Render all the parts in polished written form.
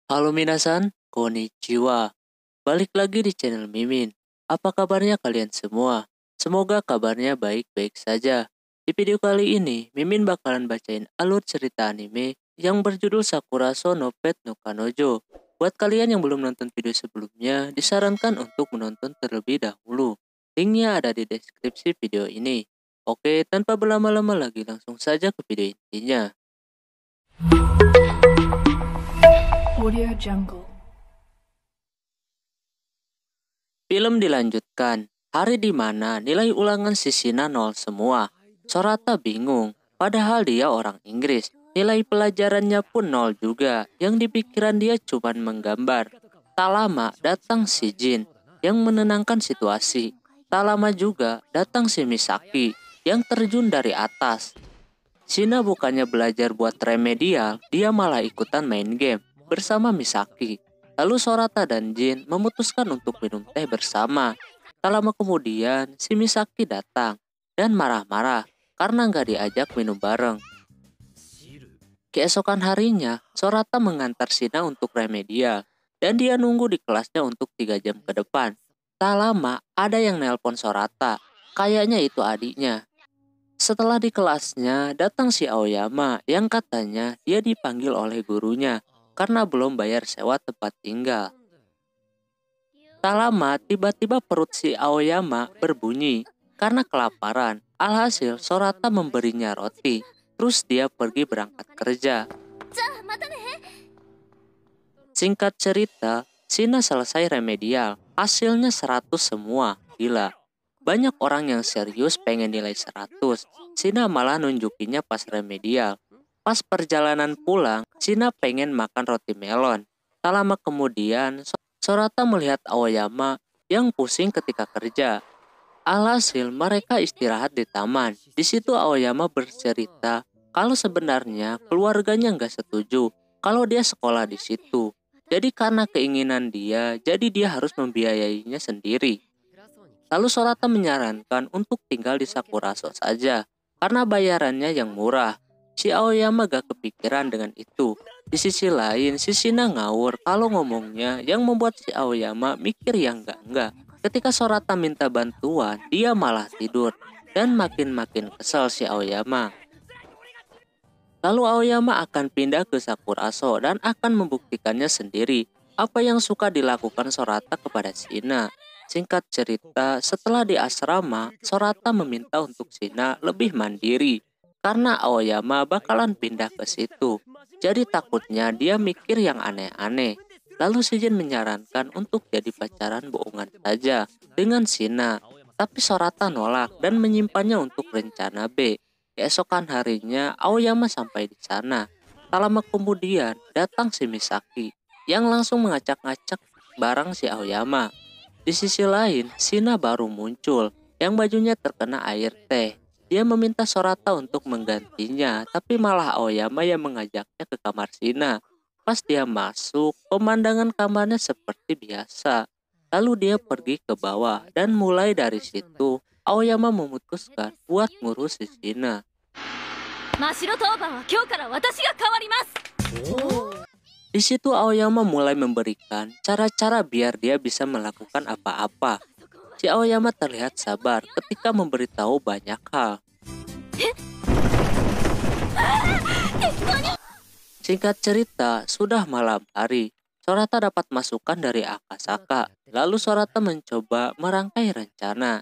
Halo minasan, konnichiwa. Balik lagi di channel Mimin. Apa kabarnya kalian semua? Semoga kabarnya baik-baik saja. Di video kali ini, Mimin bakalan bacain alur cerita anime yang berjudul Sakura no Pet no Kanojo. Buat kalian yang belum nonton video sebelumnya, disarankan untuk menonton terlebih dahulu. Linknya ada di deskripsi video ini. Oke, tanpa berlama-lama lagi langsung saja ke video intinya. Audio Jungle. Film dilanjutkan, hari di mana nilai ulangan Shishina nol semua. Sorata bingung, padahal dia orang Inggris. Nilai pelajarannya pun nol juga, yang di pikiran dia cuma menggambar. Tak lama datang si Jin, yang menenangkan situasi. Tak lama juga datang si Misaki, yang terjun dari atas. Shina bukannya belajar buat remedial, dia malah ikutan main game bersama Misaki. Lalu Sorata dan Jin memutuskan untuk minum teh bersama. Tak lama kemudian, si Misaki datang dan marah-marah karena nggak diajak minum bareng. Keesokan harinya, Sorata mengantar Shina untuk remedial dan dia nunggu di kelasnya untuk 3 jam ke depan. Tak lama, ada yang nelpon Sorata. Kayaknya itu adiknya. Setelah di kelasnya, datang si Aoyama yang katanya dia dipanggil oleh gurunya karena belum bayar sewa tempat tinggal. Tak lama, tiba-tiba perut si Aoyama berbunyi karena kelaparan. Alhasil, Sorata memberinya roti. Terus dia pergi berangkat kerja. Singkat cerita, Shina selesai remedial. Hasilnya 100 semua. Gila. Banyak orang yang serius pengen nilai 100. Shina malah nunjukinnya pas remedial. Pas perjalanan pulang, Shina pengen makan roti melon. Tak lama kemudian, Sorata melihat Aoyama yang pusing ketika kerja. Alhasil mereka istirahat di taman. Di situ Aoyama bercerita kalau sebenarnya keluarganya nggak setuju kalau dia sekolah di situ. Jadi karena keinginan dia, jadi dia harus membiayainya sendiri. Lalu Sorata menyarankan untuk tinggal di Sakuraso saja, karena bayarannya yang murah. Si Aoyama gak kepikiran dengan itu. Di sisi lain, si Shina ngawur kalau ngomongnya yang membuat si Aoyama mikir yang enggak. Ketika Sorata minta bantuan, dia malah tidur. Dan makin-makin kesal si Aoyama. Lalu Aoyama akan pindah ke Sakuraso dan akan membuktikannya sendiri apa yang suka dilakukan Sorata kepada Shina. Singkat cerita, setelah di asrama, Sorata meminta untuk Shina lebih mandiri karena Aoyama bakalan pindah ke situ. Jadi takutnya dia mikir yang aneh-aneh. Lalu si Jin menyarankan untuk jadi pacaran bohongan saja dengan Shina. Tapi Sorata nolak dan menyimpannya untuk rencana B. Keesokan harinya, Aoyama sampai di sana. Tak lama kemudian, datang si Misaki yang langsung ngacak-ngacak barang si Aoyama. Di sisi lain, Shina baru muncul, yang bajunya terkena air teh. Dia meminta Sorata untuk menggantinya, tapi malah Aoyama yang mengajaknya ke kamar Shina. Pas dia masuk, pemandangan kamarnya seperti biasa. Lalu dia pergi ke bawah, dan mulai dari situ, Aoyama memutuskan buat ngurus si Shina. Di situ Aoyama mulai memberikan cara-cara biar dia bisa melakukan apa-apa. Si Aoyama terlihat sabar ketika memberitahu banyak hal. Singkat cerita, sudah malam hari. Sorata dapat masukan dari Akasaka. Lalu Sorata mencoba merangkai rencana.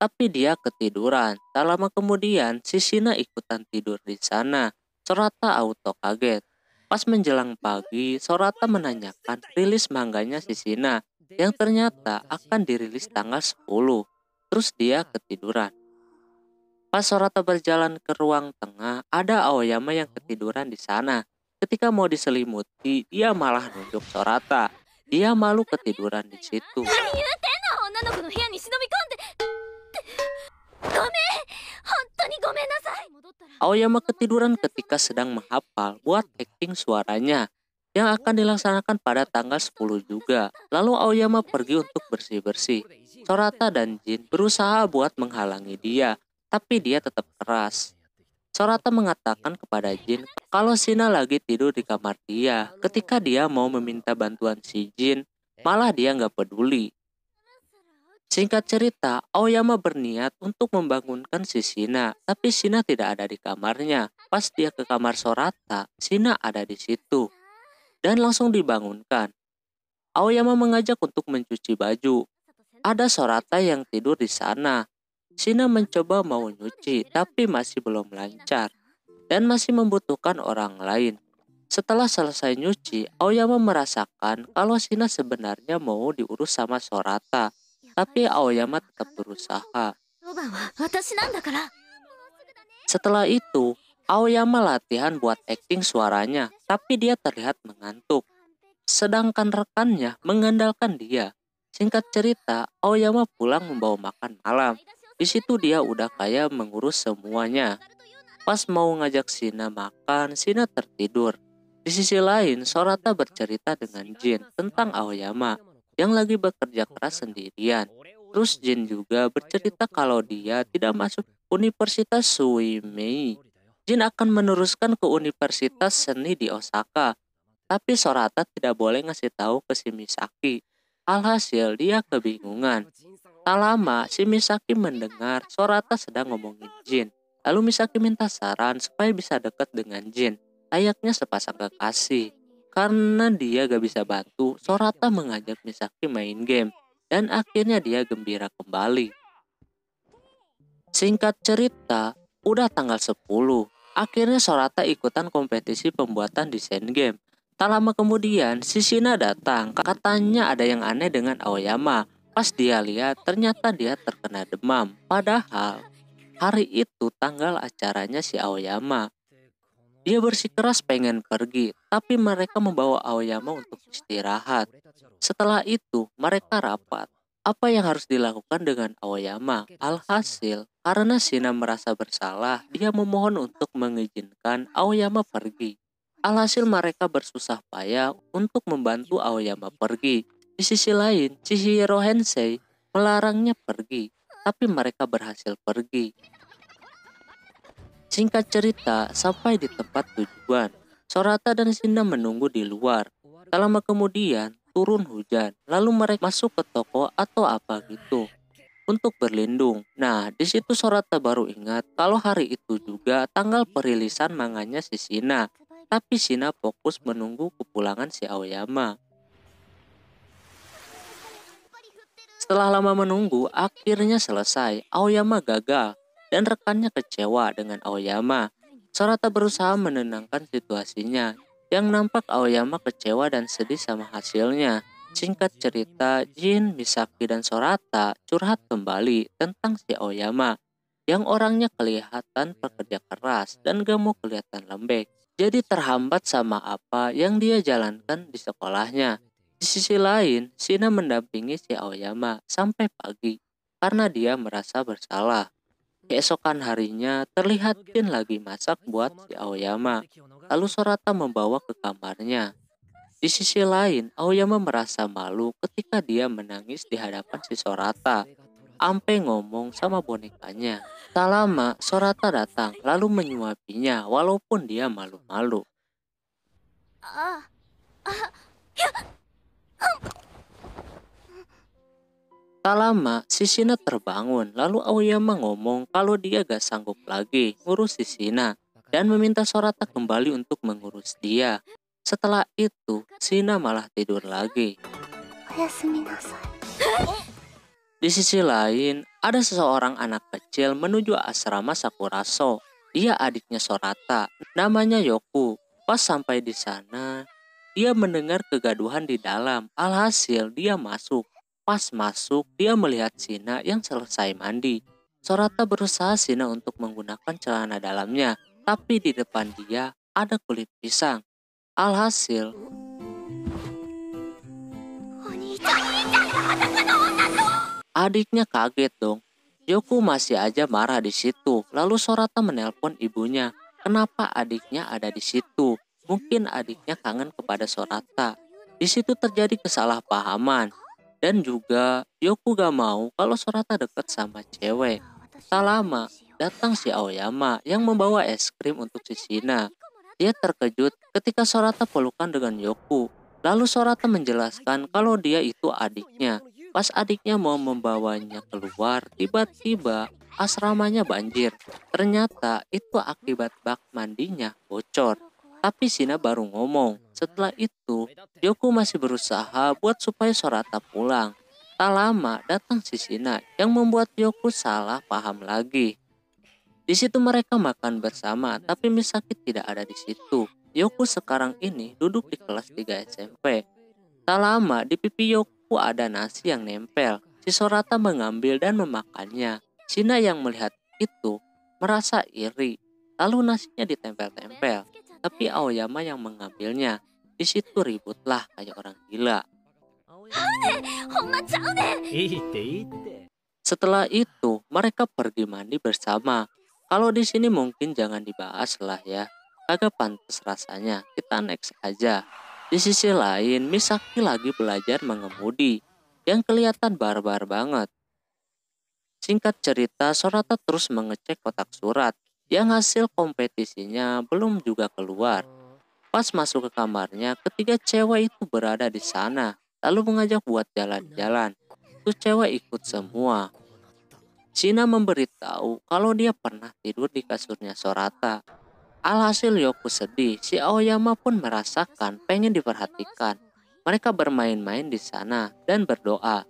Tapi dia ketiduran. Tak lama kemudian, si Shina ikutan tidur di sana. Sorata auto kaget. Pas menjelang pagi, Sorata menanyakan rilis mangganya si Shina yang ternyata akan dirilis tanggal 10. Terus dia ketiduran. Pas Sorata berjalan ke ruang tengah, ada Aoyama yang ketiduran di sana. Ketika mau diselimuti, dia malah nunjuk Sorata. Dia malu ketiduran di situ. Aoyama ketiduran ketika sedang menghafal buat acting suaranya yang akan dilaksanakan pada tanggal 10 juga. Lalu Aoyama pergi untuk bersih-bersih. Sorata dan Jin berusaha buat menghalangi dia, tapi dia tetap keras. Sorata mengatakan kepada Jin kalau Shina lagi tidur di kamar dia. Ketika dia mau meminta bantuan si Jin, malah dia nggak peduli. Singkat cerita, Aoyama berniat untuk membangunkan si Shina, tapi Shina tidak ada di kamarnya. Pas dia ke kamar Sorata, Shina ada di situ dan langsung dibangunkan. Aoyama mengajak untuk mencuci baju. Ada Sorata yang tidur di sana. Shina mencoba mau nyuci, tapi masih belum lancar dan masih membutuhkan orang lain. Setelah selesai nyuci, Aoyama merasakan kalau Shina sebenarnya mau diurus sama Sorata. Tapi Aoyama tetap berusaha. Setelah itu, Aoyama latihan buat acting suaranya, tapi dia terlihat mengantuk. Sedangkan rekannya mengandalkan dia. Singkat cerita, Aoyama pulang membawa makan malam. Di situ dia udah kayak mengurus semuanya. Pas mau ngajak Shina makan, Shina tertidur. Di sisi lain, Sorata bercerita dengan Jin tentang Aoyama yang lagi bekerja keras sendirian. Terus Jin juga bercerita kalau dia tidak masuk Universitas Suimei. Jin akan meneruskan ke Universitas Seni di Osaka. Tapi Sorata tidak boleh ngasih tahu ke si Misaki. Alhasil dia kebingungan. Tak lama si Misaki mendengar Sorata sedang ngomongin Jin. Lalu Misaki minta saran supaya bisa dekat dengan Jin. Layaknya sepasang kekasih. Karena dia gak bisa bantu, Sorata mengajak Misaki main game. Dan akhirnya dia gembira kembali. Singkat cerita, udah tanggal 10. Akhirnya Sorata ikutan kompetisi pembuatan desain game. Tak lama kemudian, si Shina datang. Katanya ada yang aneh dengan Aoyama. Pas dia lihat, ternyata dia terkena demam. Padahal, hari itu tanggal acaranya si Aoyama. Dia bersikeras pengen pergi, tapi mereka membawa Aoyama untuk istirahat. Setelah itu, mereka rapat. Apa yang harus dilakukan dengan Aoyama? Alhasil, karena Shina merasa bersalah, dia memohon untuk mengizinkan Aoyama pergi. Alhasil mereka bersusah payah untuk membantu Aoyama pergi. Di sisi lain, Chihiro Hensei melarangnya pergi, tapi mereka berhasil pergi. Singkat cerita, sampai di tempat tujuan, Sorata dan Shina menunggu di luar. Tak lama kemudian, turun hujan, lalu mereka masuk ke toko atau apa gitu untuk berlindung. Nah, di situ Sorata baru ingat kalau hari itu juga tanggal perilisan manganya si Shina. Tapi Shina fokus menunggu kepulangan si Aoyama. Setelah lama menunggu, akhirnya selesai. Aoyama gagal dan rekannya kecewa dengan Aoyama. Sorata berusaha menenangkan situasinya. Yang nampak Aoyama kecewa dan sedih sama hasilnya. Singkat cerita, Jin, Misaki, dan Sorata curhat kembali tentang si Aoyama yang orangnya kelihatan pekerja keras dan gak mau kelihatan lembek. Jadi terhambat sama apa yang dia jalankan di sekolahnya. Di sisi lain, Shina mendampingi si Aoyama sampai pagi karena dia merasa bersalah. Keesokan harinya terlihat Jin lagi masak buat si Aoyama. Lalu Sorata membawa ke kamarnya. Di sisi lain, Aoyama merasa malu ketika dia menangis di hadapan si Sorata. Ampe ngomong sama bonekanya. Tak lama, Sorata datang lalu menyuapinya walaupun dia malu-malu. Tak lama, si Shina terbangun lalu Aoyama ngomong kalau dia gak sanggup lagi ngurus si Shina dan meminta Sorata kembali untuk mengurus dia. Setelah itu, Shina malah tidur lagi. Di sisi lain, ada seseorang anak kecil menuju asrama Sakuraso. Dia adiknya Sorata, namanya Yoku. Pas sampai di sana, dia mendengar kegaduhan di dalam. Alhasil, dia masuk. Pas masuk, dia melihat Shina yang selesai mandi. Sorata berusaha Shina untuk menggunakan celana dalamnya, tapi di depan dia ada kulit pisang. Alhasil, adiknya kaget dong. Yoku masih aja marah di situ. Lalu Sorata menelpon ibunya. Kenapa adiknya ada di situ? Mungkin adiknya kangen kepada Sorata. Di situ terjadi kesalahpahaman. Dan juga Yoku gak mau kalau Sorata dekat sama cewek. Tak lama, datang si Aoyama yang membawa es krim untuk si Shina. Dia terkejut ketika Sorata pelukan dengan Yoku. Lalu Sorata menjelaskan kalau dia itu adiknya. Pas adiknya mau membawanya keluar, tiba-tiba asramanya banjir. Ternyata itu akibat bak mandinya bocor. Tapi Shina baru ngomong. Setelah itu, Yoku masih berusaha buat supaya Sorata pulang. Tak lama datang si Shina yang membuat Yoku salah paham lagi. Di situ mereka makan bersama, tapi Misaki tidak ada di situ. Yoku sekarang ini duduk di kelas 3 SMP. Tak lama di pipi Yoku ada nasi yang nempel. Si Sorata mengambil dan memakannya. Shina yang melihat itu merasa iri. Lalu nasinya ditempel-tempel. Tapi Aoyama yang mengambilnya. Di situ ributlah kayak orang gila. Setelah itu mereka pergi mandi bersama. Kalau di sini mungkin jangan dibahas lah ya. Kagak pantas rasanya. Kita next aja. Di sisi lain, Misaki lagi belajar mengemudi. Yang kelihatan barbar banget. Singkat cerita, Sorata terus mengecek kotak surat. Yang hasil kompetisinya belum juga keluar. Pas masuk ke kamarnya, ketiga cewek itu berada di sana. Lalu mengajak buat jalan-jalan. Tuh cewek ikut semua. Shina memberitahu kalau dia pernah tidur di kasurnya Sorata. Alhasil Yoku sedih, si Aoyama pun merasakan pengen diperhatikan. Mereka bermain-main di sana dan berdoa.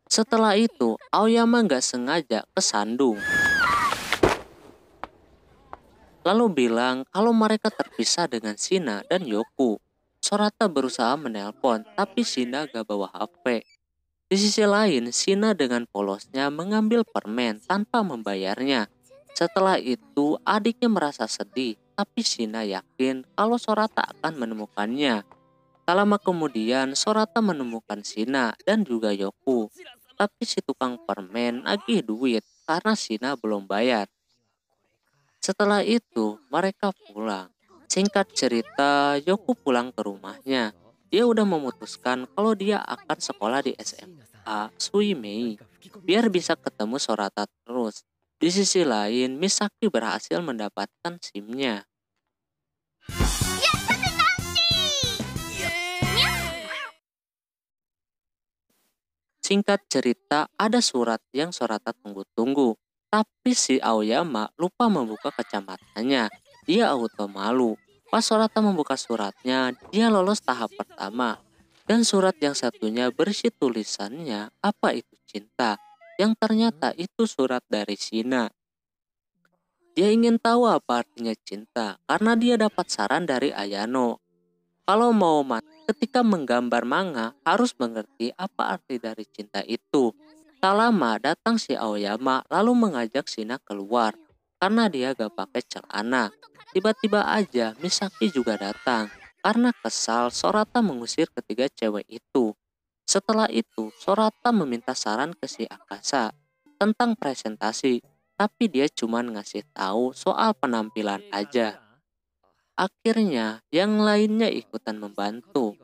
Setelah itu, Aoyama nggak sengaja kesandung. Lalu bilang kalau mereka terpisah dengan Shina dan Yoku. Sorata berusaha menelpon, tapi Shina gak bawa HP. Di sisi lain, Shina dengan polosnya mengambil permen tanpa membayarnya. Setelah itu, adiknya merasa sedih, tapi Shina yakin kalau Sorata akan menemukannya. Tak lama kemudian, Sorata menemukan Shina dan juga Yoku. Tapi si tukang permen nagih duit karena Shina belum bayar. Setelah itu, mereka pulang. Singkat cerita, Yoku pulang ke rumahnya. Dia udah memutuskan kalau dia akan sekolah di SMA Suimei, biar bisa ketemu Sorata terus. Di sisi lain, Misaki berhasil mendapatkan SIM-nya. Singkat cerita, ada surat yang Sorata tunggu-tunggu. Tapi si Aoyama lupa membuka kacamatanya. Dia auto malu. Pas Sorata membuka suratnya, dia lolos tahap pertama. Dan surat yang satunya berisi tulisannya, apa itu cinta. Yang ternyata itu surat dari Shina. Dia ingin tahu apa artinya cinta, karena dia dapat saran dari Ayano. Kalau mau ketika menggambar manga, harus mengerti apa arti dari cinta itu. Tak lama datang si Aoyama lalu mengajak Shina keluar karena dia gak pakai celana. Tiba-tiba aja Misaki juga datang karena kesal Sorata mengusir ketiga cewek itu. Setelah itu Sorata meminta saran ke si Akasa tentang presentasi, tapi dia cuma ngasih tahu soal penampilan aja. Akhirnya yang lainnya ikutan membantu.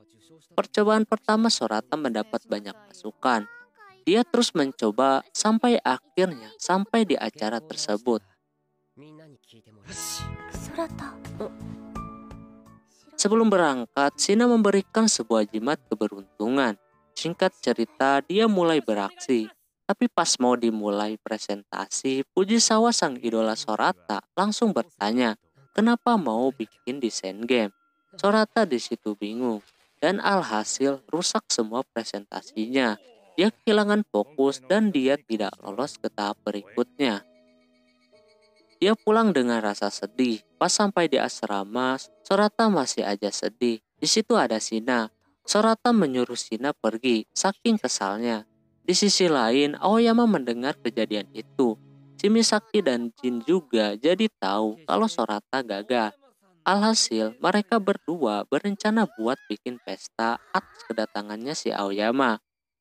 Percobaan pertama Sorata mendapat banyak masukan. Dia terus mencoba sampai akhirnya sampai di acara tersebut. Sebelum berangkat, Shina memberikan sebuah jimat keberuntungan. Singkat cerita, dia mulai beraksi. Tapi pas mau dimulai presentasi, Fujisawa sang idola Sorata langsung bertanya, kenapa mau bikin desain game? Sorata di situ bingung. Dan alhasil rusak semua presentasinya. Dia kehilangan fokus dan dia tidak lolos ke tahap berikutnya. Dia pulang dengan rasa sedih. Pas sampai di asrama, Sorata masih aja sedih. Di situ ada Shina. Sorata menyuruh Shina pergi, saking kesalnya. Di sisi lain, Aoyama mendengar kejadian itu. Si Misaki dan Jin juga jadi tahu kalau Sorata gagal. Alhasil, mereka berdua berencana buat bikin pesta atas kedatangannya si Aoyama.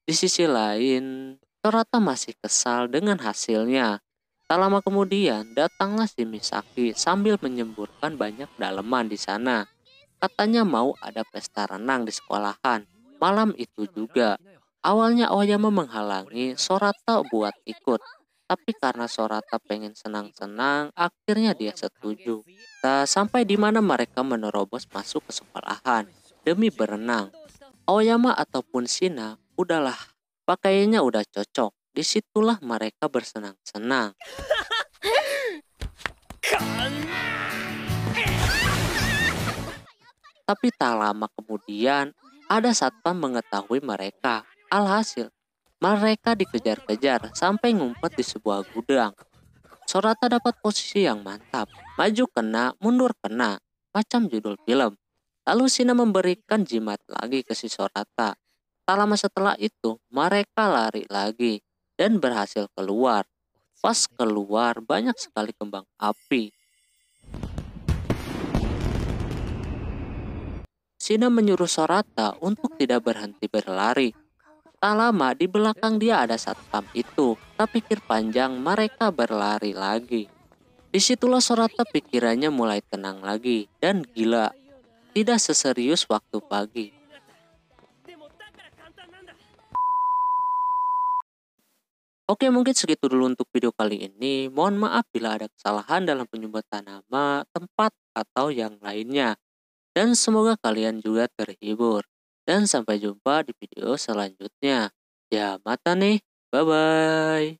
Di sisi lain, Sorata masih kesal dengan hasilnya. Tak lama kemudian, datanglah si Misaki sambil menyemburkan banyak daleman di sana. Katanya mau ada pesta renang di sekolahan. Malam itu juga. Awalnya Aoyama menghalangi Sorata buat ikut, tapi karena Sorata pengen senang-senang, akhirnya dia setuju. Sampai di mana mereka menerobos masuk ke sekolahan demi berenang. Aoyama ataupun Shina, udahlah, pakaiannya udah cocok. Disitulah mereka bersenang-senang. Tapi tak lama kemudian, ada satpam mengetahui mereka. Alhasil, mereka dikejar-kejar sampai ngumpet di sebuah gudang. Sorata dapat posisi yang mantap. Maju kena, mundur kena. Macam judul film. Lalu Shina memberikan jimat lagi ke si Sorata. Tak lama setelah itu, mereka lari lagi dan berhasil keluar. Pas keluar, banyak sekali kembang api. Shina menyuruh Sorata untuk tidak berhenti berlari. Tak lama di belakang dia ada satpam itu. Tak pikir panjang, mereka berlari lagi. Disitulah Sorata pikirannya mulai tenang lagi dan gila. Tidak seserius waktu pagi. Oke, mungkin segitu dulu untuk video kali ini. Mohon maaf bila ada kesalahan dalam penyebutan nama, tempat, atau yang lainnya. Dan semoga kalian juga terhibur. Dan sampai jumpa di video selanjutnya. Ya, mata nih. Bye-bye.